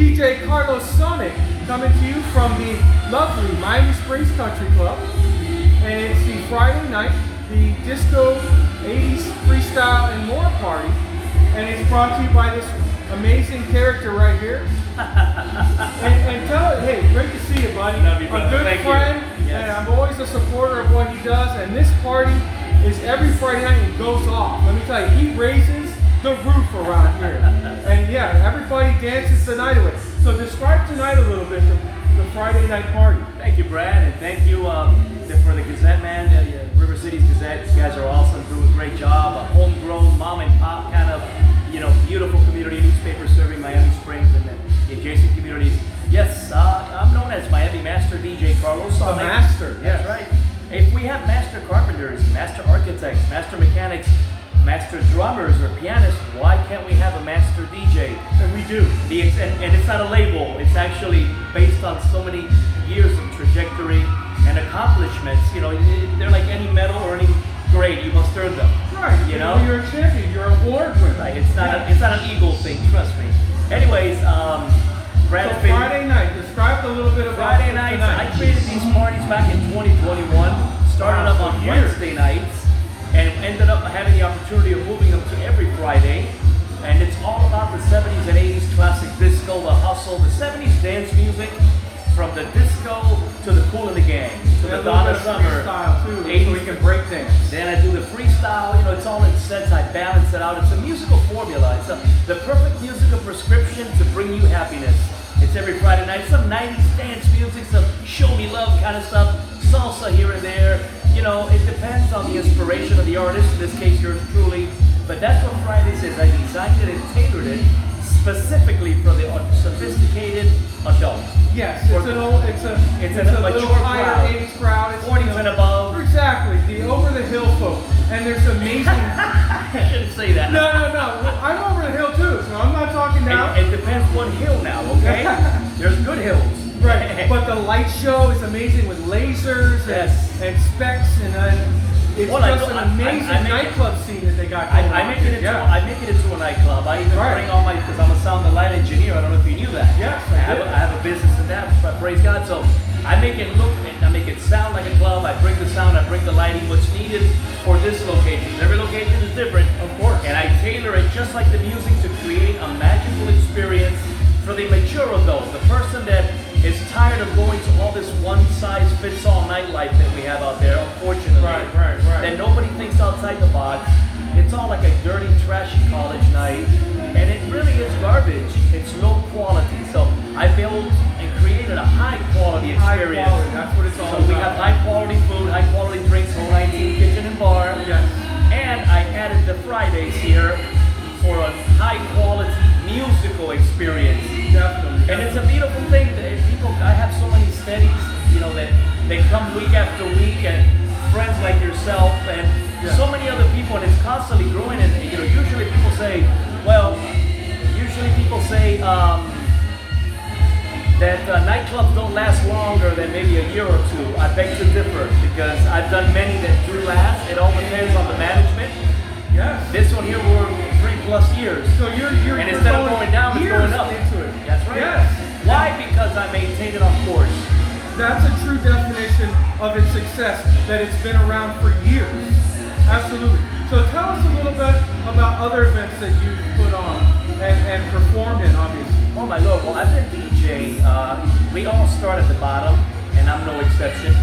DJ Carlos Sonic coming to you from the lovely Miami Springs Country Club. And it's the Friday night, the Disco 80s Freestyle and More Party. And it's brought to you by this amazing character right here. and tell it, hey, great to see you, buddy. Love you, brother. A good Thank friend, you. Yes. and I'm always a supporter of what he does. And this party is every Friday night and goes off. Let me tell you, he raises the roof around here. And yeah, everybody dances the night away. So describe tonight a little bit, the Friday night party. Thank you, Brad, and thank you for the Gazette, man. River City's Gazette, you guys are awesome, doing a great job. A homegrown, mom and pop kind of, beautiful community newspaper serving Miami Springs and the adjacent communities. Yes, I'm known as Miami Master DJ Carlos Sonic. A master, That's right. If we have master carpenters, master architects, master mechanics, master drummers or pianists, why can't we have a master DJ? And we do. And it's not a label, it's actually based on so many years of trajectory and accomplishments. They're like any medal or any grade, you must earn them. Right, you're a champion, you're an award winner. Right, it's not an ego thing, trust me. Anyways, Brad, so Friday night, describe a little bit about Friday nights. I created these parties back in 2021, started up on Wednesday nights, and ended up having the opportunity of moving them to every Friday. And it's all about the 70s and 80s classic disco, the hustle, the 70s dance music, from the disco to the Cool and the Gang, to the Donna Summer, freestyle too, so we can break dance. Then I do the freestyle, it's all in sets, I balance it out. It's a musical formula. It's the perfect musical prescription to bring you happiness. It's every Friday night. Some 90s dance music, some show me love kind of stuff, salsa here and there. It depends on the inspiration of the artist, in this case yours truly. But that's what Fridays is. I designed it and tailored it specifically for the sophisticated adult. Yes, it's a mature little higher crowd. age crowd. It's 40s and above. Exactly, the over the hill folk. And there's amazing. I shouldn't say that. No. I'm over the hill too, so I'm not talking down. It depends what hill now, okay? There's good hills. Right, but the light show is amazing with lasers and specs, and it's just an amazing nightclub scene that they got going on. I make it into a nightclub. I even bring all because I'm a sound and light engineer. I don't know if you knew that. Yes, I have a business in that, but praise God. So I make it look and I make it sound like a club. I bring the sound, I bring the lighting, what's needed for this location. Every location is different, of course. And I tailor it just like the music to create a magical experience for the mature adult, the person that is tired of going to all this one-size-fits-all nightlife that we have out there, unfortunately. Right. That nobody thinks outside the box. It's all like a dirty, trashy college night, and it really is garbage. It's low quality. So I built and created a high-quality experience. High quality, that's what it's all about. So we have high-quality food, high-quality drinks, whole 19 kitchen and bar. Yes. And I added the Fridays here for a high-quality musical experience. Definitely. And it's a beautiful thing that I have so many steadies, that they come week after week, and friends like yourself, and so many other people, and it's constantly growing. And usually people say that nightclubs don't last longer than maybe a year or two. I beg to differ, because I've done many that do last. It all depends on the management. Yes. This one here, we're 3+ years. So you're and instead of going down, it's going up. Into it. That's right. Yes. Why? Because I maintain it on course. That's a true definition of its success, that it's been around for years. Absolutely. So tell us a little bit about other events that you've put on and performed in, obviously. Oh my Lord, well, I've been DJing. We all start at the bottom, and I'm no exception.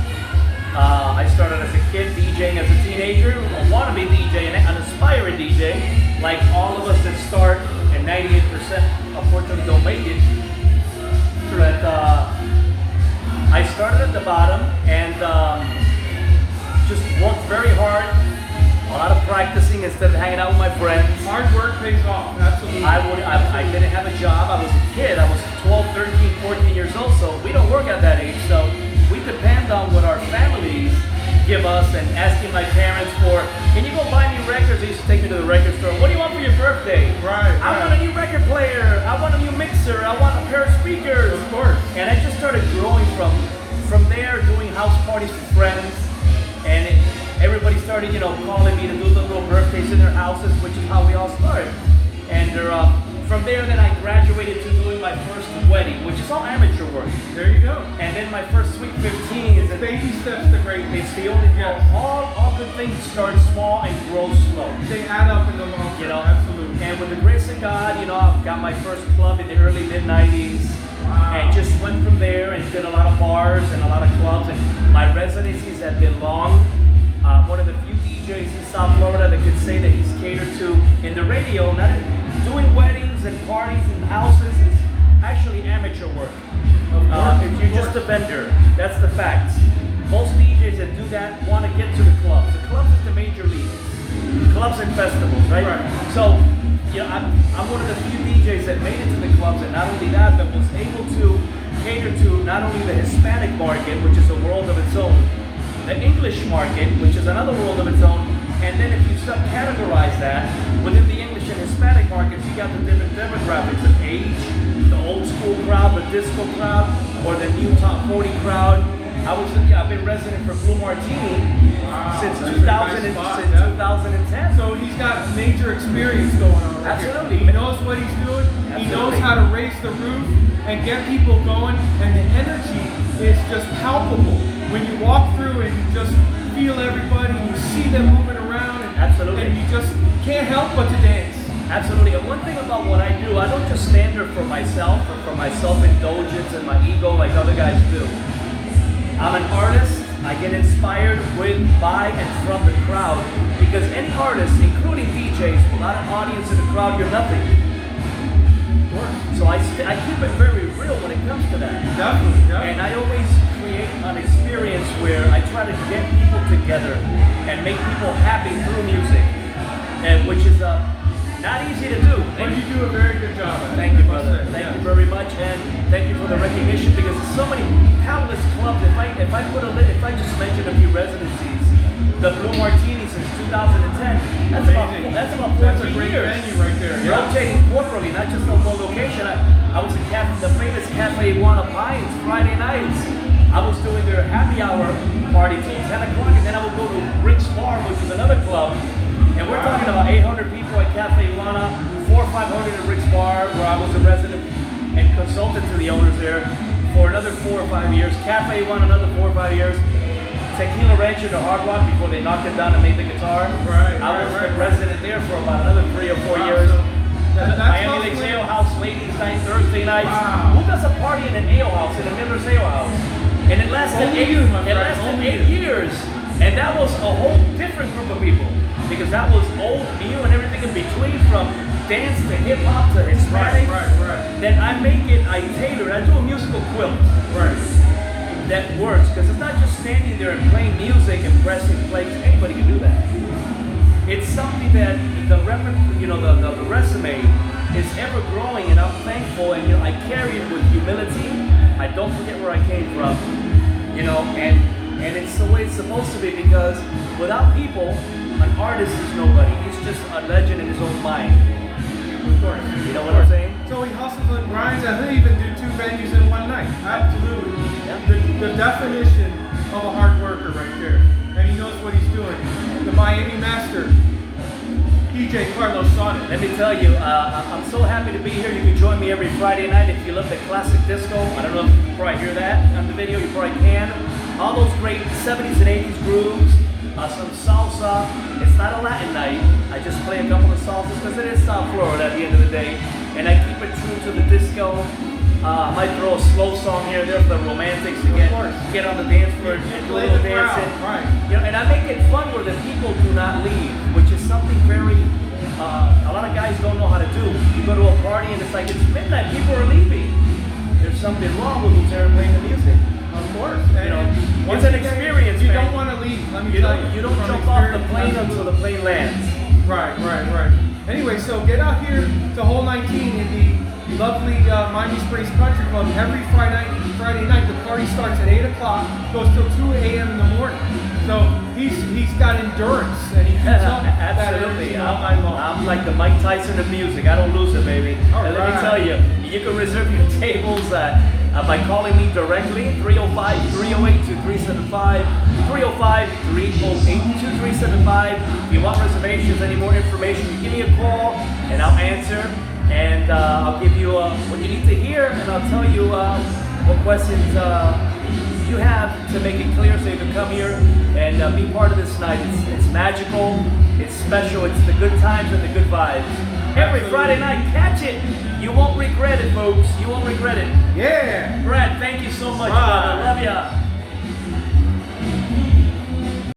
I started as a kid DJing as a teenager, a wannabe DJ, an aspiring DJ, like all of us that start, and 98% unfortunately don't make it. But I started at the bottom and just worked very hard, a lot of practicing instead of hanging out with my friends. Hard work pays off, absolutely. I didn't have a job. I was a kid. I was 12, 13, 14 years old, so we don't work at that age. So we depend on what our families give us, and asking my parents for, can you go buy me records? They used to take me to the record store. What do you want for your birthday? Right. I want a new record player. I want a new mixer. I want a pair of speakers. Of course. And I just started growing from there, doing house parties with friends, and everybody started, calling me to do the little birthdays in their houses, which is how we all started. And from there, then I graduated to doing my first wedding, which is all amateur work. There you go. And then my first Sweet 15 is Baby steps to greatness. it's the only Yes. all good things start small and grow slow. They add up in the long term. You know, Absolutely. and with the grace of God, you know, I got my first club in the early mid-90s. Wow. And just went from there and did a lot of bars and a lot of clubs. And my residencies have been long. One of the few DJs in South Florida that could say that he's catered to in the radio, not doing weddings and parties and houses, is actually amateur work. If you're just a vendor, that's the fact. Most DJs that do that want to get to the clubs. The clubs is the major leagues. Clubs and festivals, right? So, you know, I'm one of the few DJs that made it to the clubs, and not only that, but was able to cater to not only the Hispanic market, which is a world of its own, the English market, which is another world of its own, and then if you subcategorize that, within the English and Hispanic markets, you got the different demographics of age, the old school crowd, the disco crowd, or the new top 40 crowd. I've been resident for Blue Martini since that's a 2000 nice spot, since yeah. 2010. So he's got major experience going on. Right Absolutely. Here. He knows what he's doing. He knows Absolutely. how to raise the roof and get people going. And the energy is just palpable. When you walk through and you just feel everybody, and you see them moving around. And, Absolutely. And you just can't help but to dance. Absolutely. And one thing about what I do, I don't just stand there for myself or for my self-indulgence and my ego like other guys do. I'm an artist. I get inspired with, by, and from the crowd, because any artist, including DJs, without an audience in the crowd, you're nothing. So I keep it very real when it comes to that. Definitely. And I always create an experience where I try to get people together and make people happy through music, and which is not easy to do. But you do a very good job. Thank you, brother. Thank you very much, and thank you for the recognition, because there's so many countless clubs. If I just mention a few residencies, the Blue Martini since 2010. That's about 14 That's a great years. venue right there. Yeah. Rotating quarterly, not just on one location. I was at the famous Cafe Iguana Pines Friday nights. I was doing their happy hour party till 10 o'clock, and then I would go to Rick's Bar, which is another club. And we're talking about 800 people at Cafe Iguana, 400 or 500 at Rick's Bar, where I was a resident and consultant to the owners there for another 4 or 5 years. Cafe Iguana, another 4 or 5 years. Tequila Ranch and the Hard Rock before they knocked it down and made the guitar. I was the resident there for about another 3 or 4 years. So The Miami Lakes Ale House, ladies' night, Thursday nights. Wow. Who does a party in an ale house, in a Miller's Ale House? And it lasted Only 8 you, my friend, 8 only you. years. And that was a whole different group of people. Because that was old, new, and everything in between, from dance to hip hop to Hispanic. Right. Then I make it, I tailor it, I do a musical quilt. Right. That works, because it's not just standing there and playing music and pressing plays. Anybody can do that. It's something that the resume is ever growing, and I'm thankful. And I carry it with humility. I don't forget where I came from, and it's the way it's supposed to be, because without people, an artist is nobody. He's just a legend in his own mind. Of course. You know what I'm saying? So he hustles and grinds, and he'll even do 2 venues in one night. Absolutely. Yeah. The definition of a hard worker right there. And he knows what he's doing. The Miami master, DJ Carlos Sonic. Let me tell you, I'm so happy to be here. You can join me every Friday night if you love the classic disco. I don't know if you can probably hear that on the video. You probably can. All those great 70s and 80s grooves. Some salsa. It's not a Latin night. I just play a couple of salsas because it is South Florida at the end of the day. And I keep it true to the disco. I might throw a slow song here and there for the romantics to get on the dance floor and do a little dancing. Right. And I make it fun where the people do not leave, which is something very, a lot of guys don't know how to do. You go to a party and it's like, it's midnight, people are leaving. There's something wrong with who's there playing the music. Of course. It's an experience, You man. don't want to leave. Let me You tell don't, you. you don't From jump off the experience, plane absolutely. until the plane lands. Right. Anyway, so get out here to Hole 19 in the lovely Miami Springs Country Club every Friday night. The party starts at 8 o'clock, goes till 2 a.m. in the morning. So he's got endurance, and he keeps up that Absolutely. energy all night long. I'm like the Mike Tyson of music. I don't lose it, baby. All And let me right. tell you, you can reserve your tables by calling me directly, 305-308-2375. 305-308-2375. If you want reservations, any more information, you give me a call and I'll answer. And I'll give you what you need to hear, and I'll tell you what questions you have to make it clear so you can come here and be part of this night. It's magical, it's special, it's the good times and the good vibes. Every Friday night, catch it. You won't regret it, folks. You won't regret it. Yeah. Brad, thank you so much, Bye. brother. Love ya.